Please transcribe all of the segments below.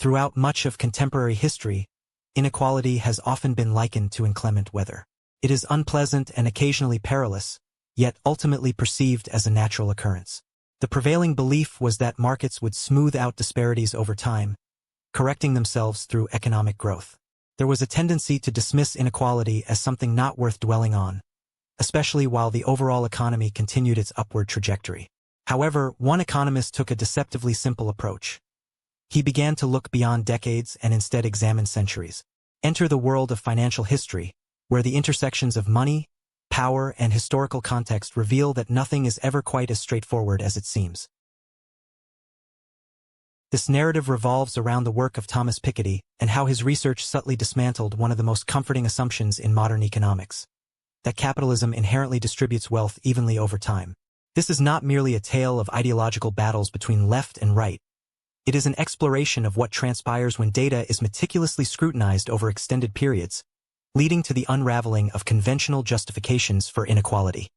Throughout much of contemporary history, inequality has often been likened to inclement weather. It is unpleasant and occasionally perilous, yet ultimately perceived as a natural occurrence. The prevailing belief was that markets would smooth out disparities over time, correcting themselves through economic growth. There was a tendency to dismiss inequality as something not worth dwelling on, especially while the overall economy continued its upward trajectory. However, one economist took a deceptively simple approach. He began to look beyond decades and instead examine centuries. Enter the world of financial history, where the intersections of money, power, and historical context reveal that nothing is ever quite as straightforward as it seems. This narrative revolves around the work of Thomas Piketty and how his research subtly dismantled one of the most comforting assumptions in modern economics, that capitalism inherently distributes wealth evenly over time. This is not merely a tale of ideological battles between left and right. It is an exploration of what transpires when data is meticulously scrutinized over extended periods, leading to the unraveling of conventional justifications for inequality.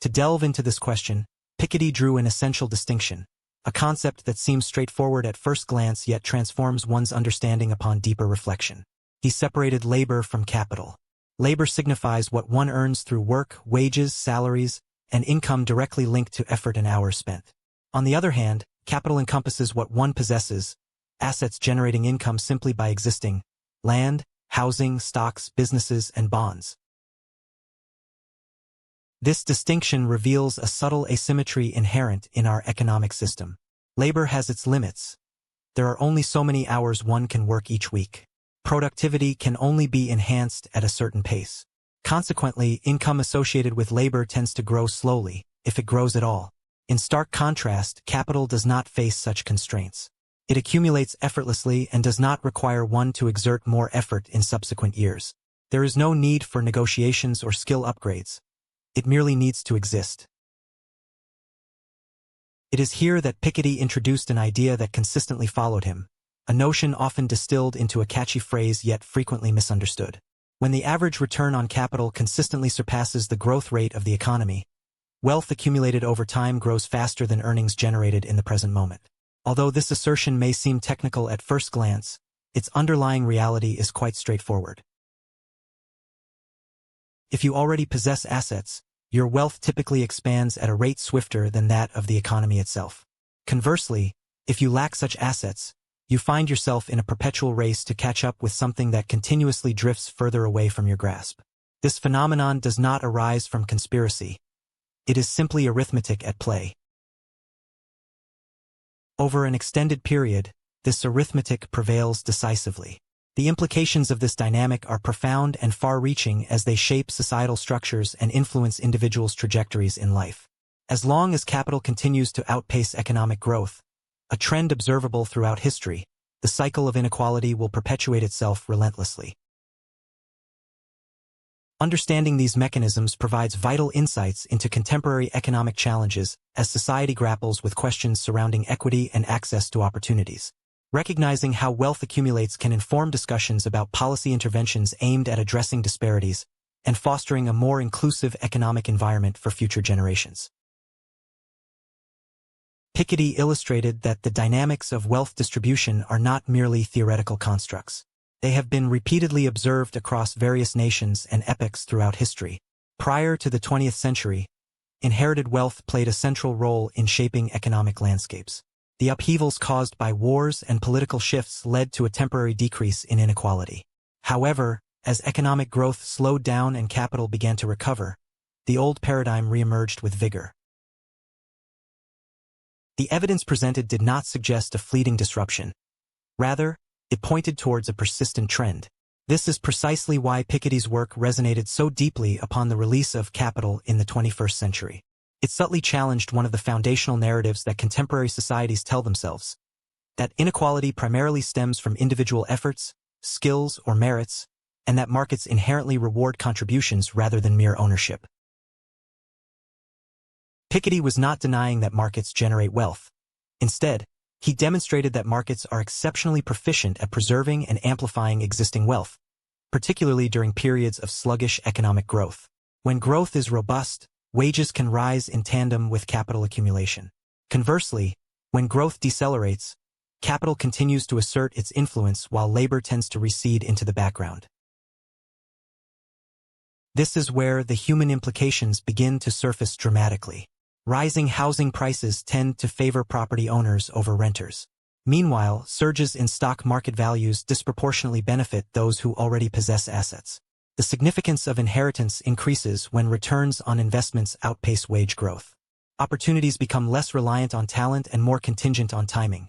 To delve into this question, Piketty drew an essential distinction, a concept that seems straightforward at first glance yet transforms one's understanding upon deeper reflection. He separated labor from capital. Labor signifies what one earns through work, wages, salaries, and income directly linked to effort and hours spent. On the other hand, capital encompasses what one possesses, assets generating income simply by existing, land, housing, stocks, businesses, and bonds. This distinction reveals a subtle asymmetry inherent in our economic system. Labor has its limits. There are only so many hours one can work each week. Productivity can only be enhanced at a certain pace. Consequently, income associated with labor tends to grow slowly, if it grows at all. In stark contrast, capital does not face such constraints. It accumulates effortlessly and does not require one to exert more effort in subsequent years. There is no need for negotiations or skill upgrades. It merely needs to exist. It is here that Piketty introduced an idea that consistently followed him, a notion often distilled into a catchy phrase yet frequently misunderstood. When the average return on capital consistently surpasses the growth rate of the economy, wealth accumulated over time grows faster than earnings generated in the present moment. Although this assertion may seem technical at first glance, its underlying reality is quite straightforward. If you already possess assets, your wealth typically expands at a rate swifter than that of the economy itself. Conversely, if you lack such assets, you find yourself in a perpetual race to catch up with something that continuously drifts further away from your grasp. This phenomenon does not arise from conspiracy. It is simply arithmetic at play. Over an extended period, this arithmetic prevails decisively. The implications of this dynamic are profound and far-reaching as they shape societal structures and influence individuals' trajectories in life. As long as capital continues to outpace economic growth, a trend observable throughout history, the cycle of inequality will perpetuate itself relentlessly. Understanding these mechanisms provides vital insights into contemporary economic challenges as society grapples with questions surrounding equity and access to opportunities. Recognizing how wealth accumulates can inform discussions about policy interventions aimed at addressing disparities and fostering a more inclusive economic environment for future generations. Piketty illustrated that the dynamics of wealth distribution are not merely theoretical constructs. They have been repeatedly observed across various nations and epochs throughout history. Prior to the 20th century, inherited wealth played a central role in shaping economic landscapes. The upheavals caused by wars and political shifts led to a temporary decrease in inequality. However, as economic growth slowed down and capital began to recover, the old paradigm reemerged with vigor. The evidence presented did not suggest a fleeting disruption. Rather, it pointed towards a persistent trend. This is precisely why Piketty's work resonated so deeply upon the release of Capital in the 21st century. It subtly challenged one of the foundational narratives that contemporary societies tell themselves, that inequality primarily stems from individual efforts, skills, or merits, and that markets inherently reward contributions rather than mere ownership. Piketty was not denying that markets generate wealth. Instead, he demonstrated that markets are exceptionally proficient at preserving and amplifying existing wealth, particularly during periods of sluggish economic growth. When growth is robust, wages can rise in tandem with capital accumulation. Conversely, when growth decelerates, capital continues to assert its influence while labor tends to recede into the background. This is where the human implications begin to surface dramatically. Rising housing prices tend to favor property owners over renters. Meanwhile, surges in stock market values disproportionately benefit those who already possess assets. The significance of inheritance increases when returns on investments outpace wage growth. Opportunities become less reliant on talent and more contingent on timing.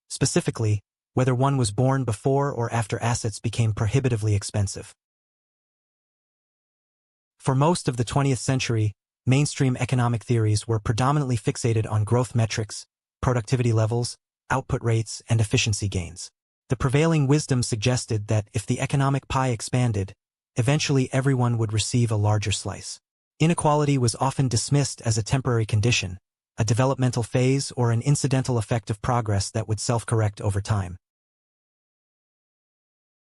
Specifically, whether one was born before or after assets became prohibitively expensive. For most of the 20th century, mainstream economic theories were predominantly fixated on growth metrics, productivity levels, output rates, and efficiency gains. The prevailing wisdom suggested that if the economic pie expanded, eventually everyone would receive a larger slice. Inequality was often dismissed as a temporary condition, a developmental phase, or an incidental effect of progress that would self-correct over time.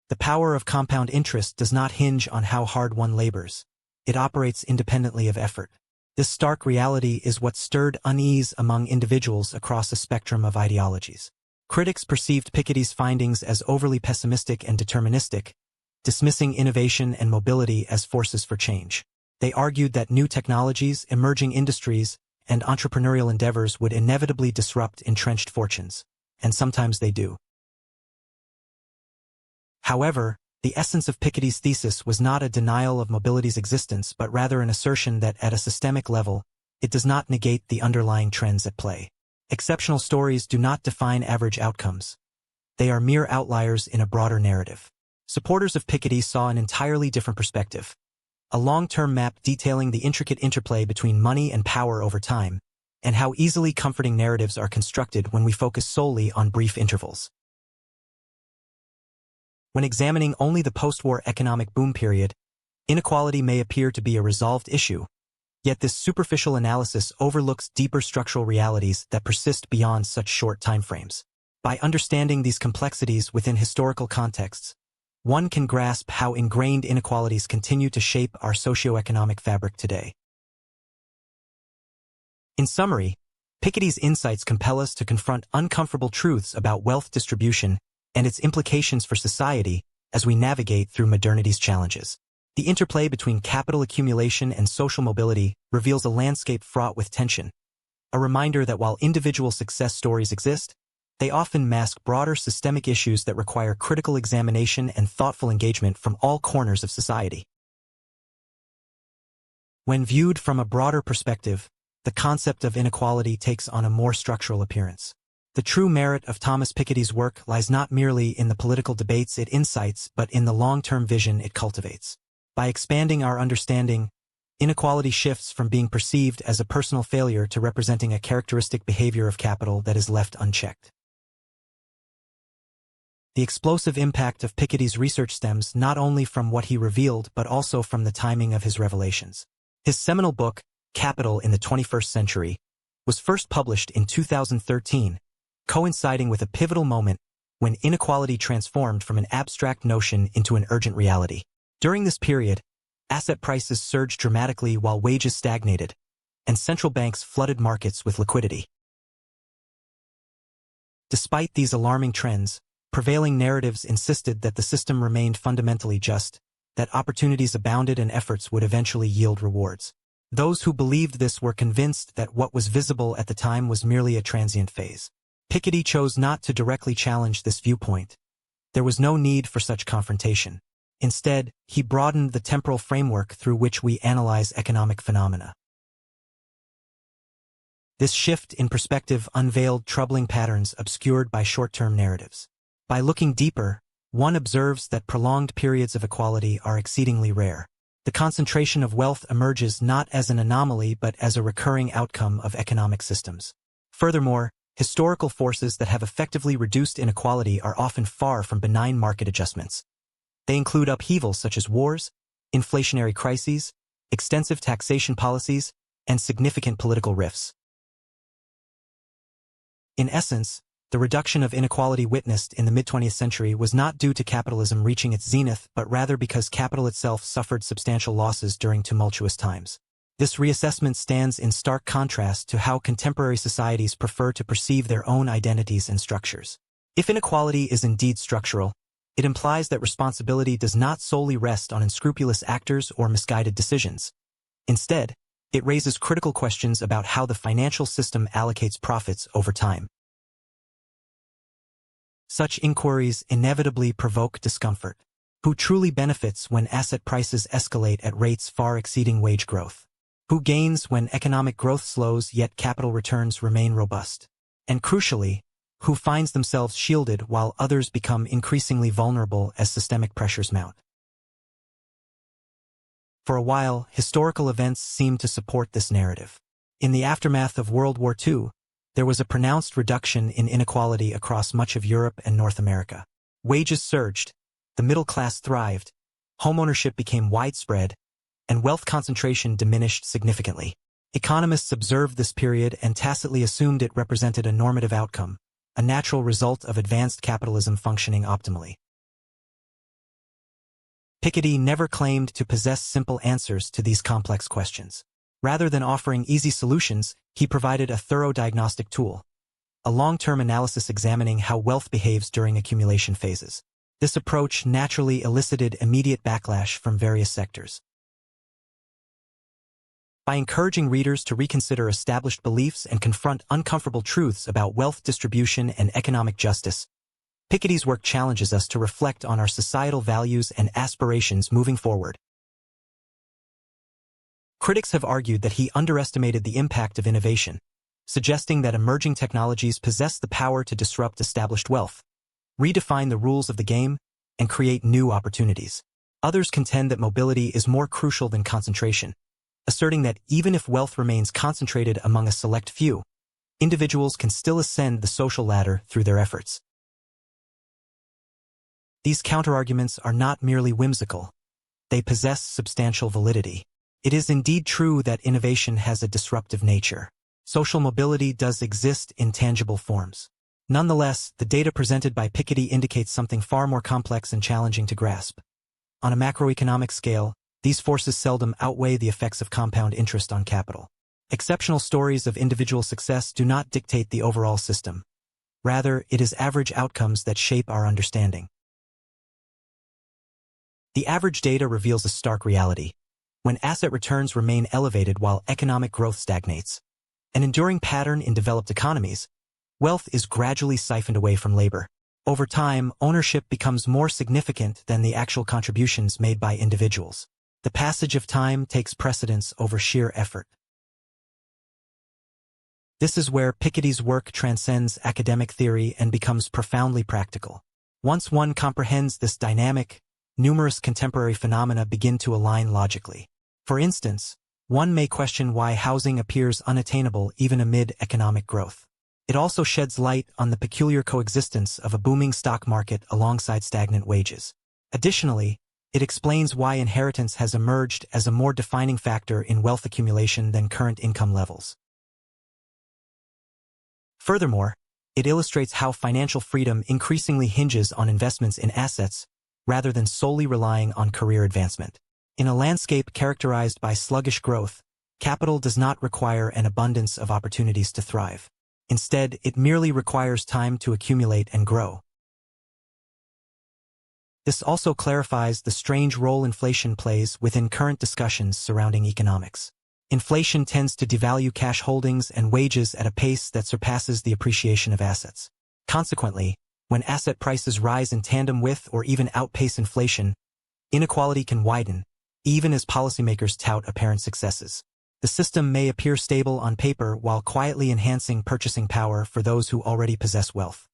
The power of compound interest does not hinge on how hard one labors. It operates independently of effort. This stark reality is what stirred unease among individuals across a spectrum of ideologies. Critics perceived Piketty's findings as overly pessimistic and deterministic, dismissing innovation and mobility as forces for change. They argued that new technologies, emerging industries, and entrepreneurial endeavors would inevitably disrupt entrenched fortunes, and sometimes they do. However, the essence of Piketty's thesis was not a denial of mobility's existence but rather an assertion that at a systemic level, it does not negate the underlying trends at play. Exceptional stories do not define average outcomes. They are mere outliers in a broader narrative. Supporters of Piketty saw an entirely different perspective. A long-term map detailing the intricate interplay between money and power over time, and how easily comforting narratives are constructed when we focus solely on brief intervals. When examining only the post-war economic boom period, inequality may appear to be a resolved issue, yet this superficial analysis overlooks deeper structural realities that persist beyond such short timeframes. By understanding these complexities within historical contexts, one can grasp how ingrained inequalities continue to shape our socio-economic fabric today. In summary, Piketty's insights compel us to confront uncomfortable truths about wealth distribution and its implications for society as we navigate through modernity's challenges. The interplay between capital accumulation and social mobility reveals a landscape fraught with tension, a reminder that while individual success stories exist, they often mask broader systemic issues that require critical examination and thoughtful engagement from all corners of society. When viewed from a broader perspective, the concept of inequality takes on a more structural appearance. The true merit of Thomas Piketty's work lies not merely in the political debates it incites but in the long-term vision it cultivates. By expanding our understanding, inequality shifts from being perceived as a personal failure to representing a characteristic behavior of capital that is left unchecked. The explosive impact of Piketty's research stems not only from what he revealed but also from the timing of his revelations. His seminal book, Capital in the 21st Century, was first published in 2013, coinciding with a pivotal moment when inequality transformed from an abstract notion into an urgent reality. During this period, asset prices surged dramatically while wages stagnated, and central banks flooded markets with liquidity. Despite these alarming trends, prevailing narratives insisted that the system remained fundamentally just, that opportunities abounded and efforts would eventually yield rewards. Those who believed this were convinced that what was visible at the time was merely a transient phase. Piketty chose not to directly challenge this viewpoint. There was no need for such confrontation. Instead, he broadened the temporal framework through which we analyze economic phenomena. This shift in perspective unveiled troubling patterns obscured by short-term narratives. By looking deeper, one observes that prolonged periods of equality are exceedingly rare. The concentration of wealth emerges not as an anomaly but as a recurring outcome of economic systems. Furthermore, historical forces that have effectively reduced inequality are often far from benign market adjustments. They include upheavals such as wars, inflationary crises, extensive taxation policies, and significant political rifts. In essence, the reduction of inequality witnessed in the mid-20th century was not due to capitalism reaching its zenith but rather because capital itself suffered substantial losses during tumultuous times. This reassessment stands in stark contrast to how contemporary societies prefer to perceive their own identities and structures. If inequality is indeed structural, it implies that responsibility does not solely rest on unscrupulous actors or misguided decisions. Instead, it raises critical questions about how the financial system allocates profits over time. Such inquiries inevitably provoke discomfort. Who truly benefits when asset prices escalate at rates far exceeding wage growth? Who gains when economic growth slows yet capital returns remain robust? And crucially, who finds themselves shielded while others become increasingly vulnerable as systemic pressures mount? For a while, historical events seemed to support this narrative. In the aftermath of World War II, there was a pronounced reduction in inequality across much of Europe and North America. Wages surged, the middle class thrived, homeownership became widespread, and wealth concentration diminished significantly. Economists observed this period and tacitly assumed it represented a normative outcome, a natural result of advanced capitalism functioning optimally. Piketty never claimed to possess simple answers to these complex questions. Rather than offering easy solutions, he provided a thorough diagnostic tool, a long-term analysis examining how wealth behaves during accumulation phases. This approach naturally elicited immediate backlash from various sectors. By encouraging readers to reconsider established beliefs and confront uncomfortable truths about wealth distribution and economic justice, Piketty's work challenges us to reflect on our societal values and aspirations moving forward. Critics have argued that he underestimated the impact of innovation, suggesting that emerging technologies possess the power to disrupt established wealth, redefine the rules of the game, and create new opportunities. Others contend that mobility is more crucial than concentration, asserting that even if wealth remains concentrated among a select few, individuals can still ascend the social ladder through their efforts. These counterarguments are not merely whimsical. They possess substantial validity. It is indeed true that innovation has a disruptive nature. Social mobility does exist in tangible forms. Nonetheless, the data presented by Piketty indicates something far more complex and challenging to grasp. On a macroeconomic scale, these forces seldom outweigh the effects of compound interest on capital. Exceptional stories of individual success do not dictate the overall system. Rather, it is average outcomes that shape our understanding. The average data reveals a stark reality. When asset returns remain elevated while economic growth stagnates, an enduring pattern in developed economies, wealth is gradually siphoned away from labor. Over time, ownership becomes more significant than the actual contributions made by individuals. The passage of time takes precedence over sheer effort. This is where Piketty's work transcends academic theory and becomes profoundly practical. Once one comprehends this dynamic, numerous contemporary phenomena begin to align logically. For instance, one may question why housing appears unattainable even amid economic growth. It also sheds light on the peculiar coexistence of a booming stock market alongside stagnant wages. Additionally, it explains why inheritance has emerged as a more defining factor in wealth accumulation than current income levels. Furthermore, it illustrates how financial freedom increasingly hinges on investments in assets rather than solely relying on career advancement. In a landscape characterized by sluggish growth, capital does not require an abundance of opportunities to thrive. Instead, it merely requires time to accumulate and grow. This also clarifies the strange role inflation plays within current discussions surrounding economics. Inflation tends to devalue cash holdings and wages at a pace that surpasses the appreciation of assets. Consequently, when asset prices rise in tandem with or even outpace inflation, inequality can widen, even as policymakers tout apparent successes. The system may appear stable on paper while quietly enhancing purchasing power for those who already possess wealth.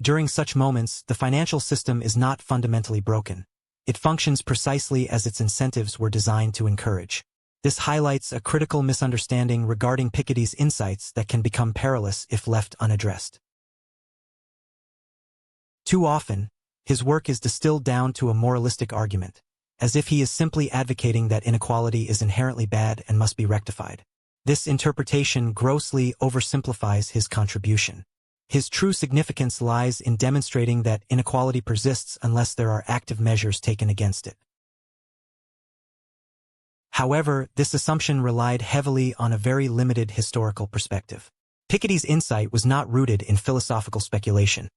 During such moments, the financial system is not fundamentally broken. It functions precisely as its incentives were designed to encourage. This highlights a critical misunderstanding regarding Piketty's insights that can become perilous if left unaddressed. Too often, his work is distilled down to a moralistic argument, as if he is simply advocating that inequality is inherently bad and must be rectified. This interpretation grossly oversimplifies his contribution. His true significance lies in demonstrating that inequality persists unless there are active measures taken against it. However, this assumption relied heavily on a very limited historical perspective. Piketty's insight was not rooted in philosophical speculation.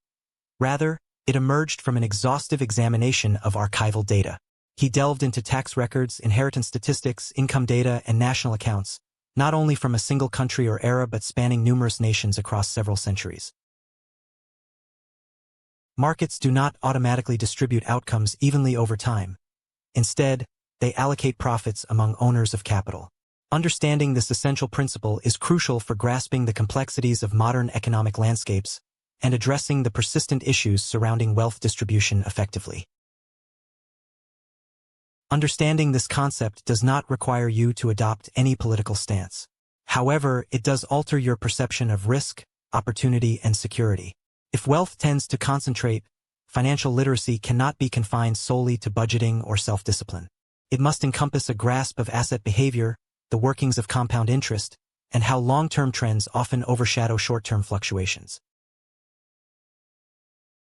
Rather, it emerged from an exhaustive examination of archival data. He delved into tax records, inheritance statistics, income data, and national accounts, not only from a single country or era but spanning numerous nations across several centuries. Markets do not automatically distribute outcomes evenly over time. Instead, they allocate profits among owners of capital. Understanding this essential principle is crucial for grasping the complexities of modern economic landscapes and addressing the persistent issues surrounding wealth distribution effectively. Understanding this concept does not require you to adopt any political stance. However, it does alter your perception of risk, opportunity, and security. If wealth tends to concentrate, financial literacy cannot be confined solely to budgeting or self-discipline. It must encompass a grasp of asset behavior, the workings of compound interest, and how long-term trends often overshadow short-term fluctuations.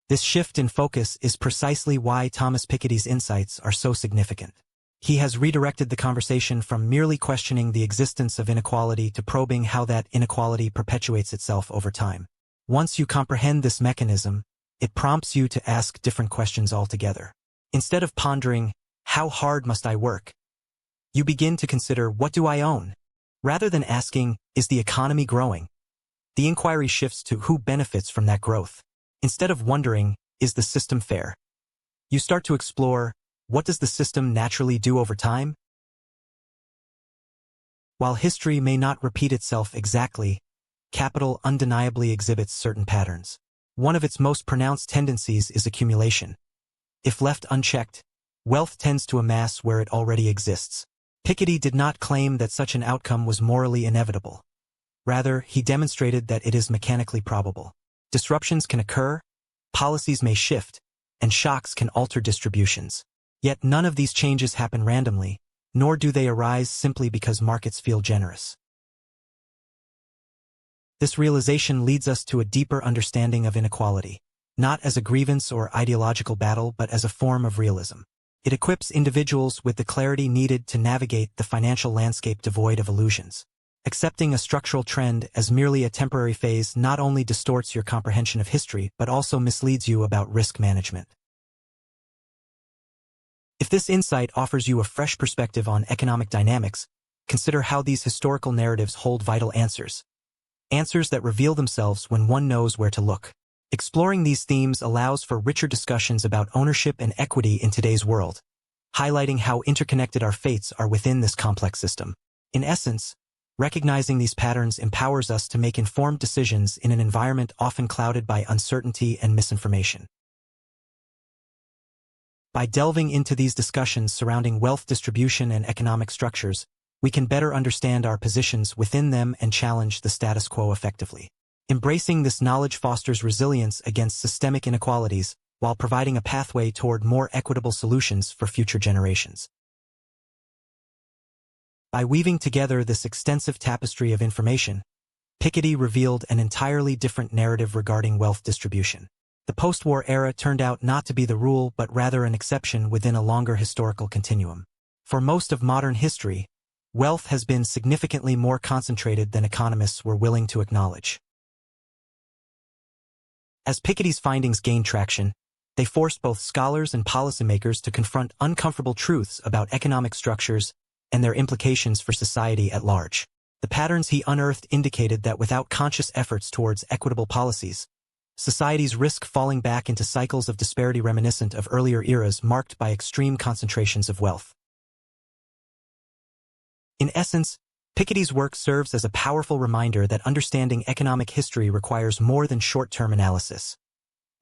This shift in focus is precisely why Thomas Piketty's insights are so significant. He has redirected the conversation from merely questioning the existence of inequality to probing how that inequality perpetuates itself over time. Once you comprehend this mechanism, it prompts you to ask different questions altogether. Instead of pondering, how hard must I work? You begin to consider, what do I own? Rather than asking, is the economy growing? The inquiry shifts to who benefits from that growth. Instead of wondering, is the system fair? You start to explore, what does the system naturally do over time? While history may not repeat itself exactly, capital undeniably exhibits certain patterns. One of its most pronounced tendencies is accumulation. If left unchecked, wealth tends to amass where it already exists. Piketty did not claim that such an outcome was morally inevitable. Rather, he demonstrated that it is mechanically probable. Disruptions can occur, policies may shift, and shocks can alter distributions. Yet none of these changes happen randomly, nor do they arise simply because markets feel generous. This realization leads us to a deeper understanding of inequality, not as a grievance or ideological battle but as a form of realism. It equips individuals with the clarity needed to navigate the financial landscape devoid of illusions. Accepting a structural trend as merely a temporary phase not only distorts your comprehension of history but also misleads you about risk management. If this insight offers you a fresh perspective on economic dynamics, consider how these historical narratives hold vital answers. Answers that reveal themselves when one knows where to look. Exploring these themes allows for richer discussions about ownership and equity in today's world, highlighting how interconnected our fates are within this complex system. In essence, recognizing these patterns empowers us to make informed decisions in an environment often clouded by uncertainty and misinformation. By delving into these discussions surrounding wealth distribution and economic structures, we can better understand our positions within them and challenge the status quo effectively. Embracing this knowledge fosters resilience against systemic inequalities while providing a pathway toward more equitable solutions for future generations. By weaving together this extensive tapestry of information, Piketty revealed an entirely different narrative regarding wealth distribution. The post-war era turned out not to be the rule but rather an exception within a longer historical continuum. For most of modern history, wealth has been significantly more concentrated than economists were willing to acknowledge. As Piketty's findings gained traction, they forced both scholars and policymakers to confront uncomfortable truths about economic structures and their implications for society at large. The patterns he unearthed indicated that without conscious efforts towards equitable policies, societies risk falling back into cycles of disparity reminiscent of earlier eras marked by extreme concentrations of wealth. In essence, Piketty's work serves as a powerful reminder that understanding economic history requires more than short-term analysis.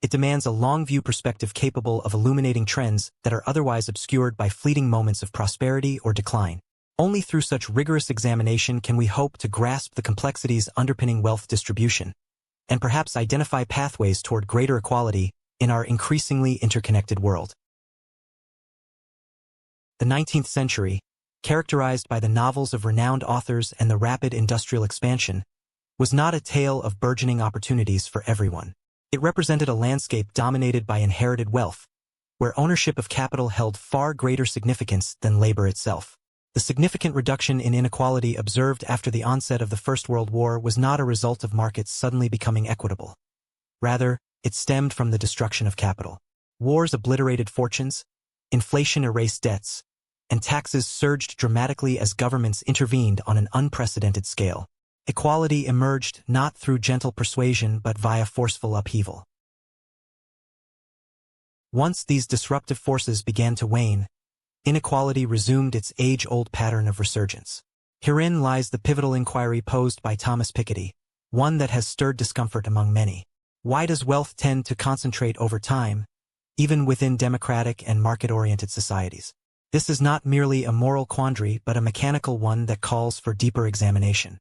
It demands a long-view perspective capable of illuminating trends that are otherwise obscured by fleeting moments of prosperity or decline. Only through such rigorous examination can we hope to grasp the complexities underpinning wealth distribution, and perhaps identify pathways toward greater equality in our increasingly interconnected world. The 19th century, characterized by the novels of renowned authors and the rapid industrial expansion, was not a tale of burgeoning opportunities for everyone. It represented a landscape dominated by inherited wealth, where ownership of capital held far greater significance than labor itself. The significant reduction in inequality observed after the onset of the First World War was not a result of markets suddenly becoming equitable. Rather, it stemmed from the destruction of capital. Wars obliterated fortunes, inflation erased debts, and taxes surged dramatically as governments intervened on an unprecedented scale. Equality emerged not through gentle persuasion but via forceful upheaval. Once these disruptive forces began to wane, inequality resumed its age-old pattern of resurgence. Herein lies the pivotal inquiry posed by Thomas Piketty, one that has stirred discomfort among many. Why does wealth tend to concentrate over time, even within democratic and market-oriented societies? This is not merely a moral quandary but a mechanical one that calls for deeper examination.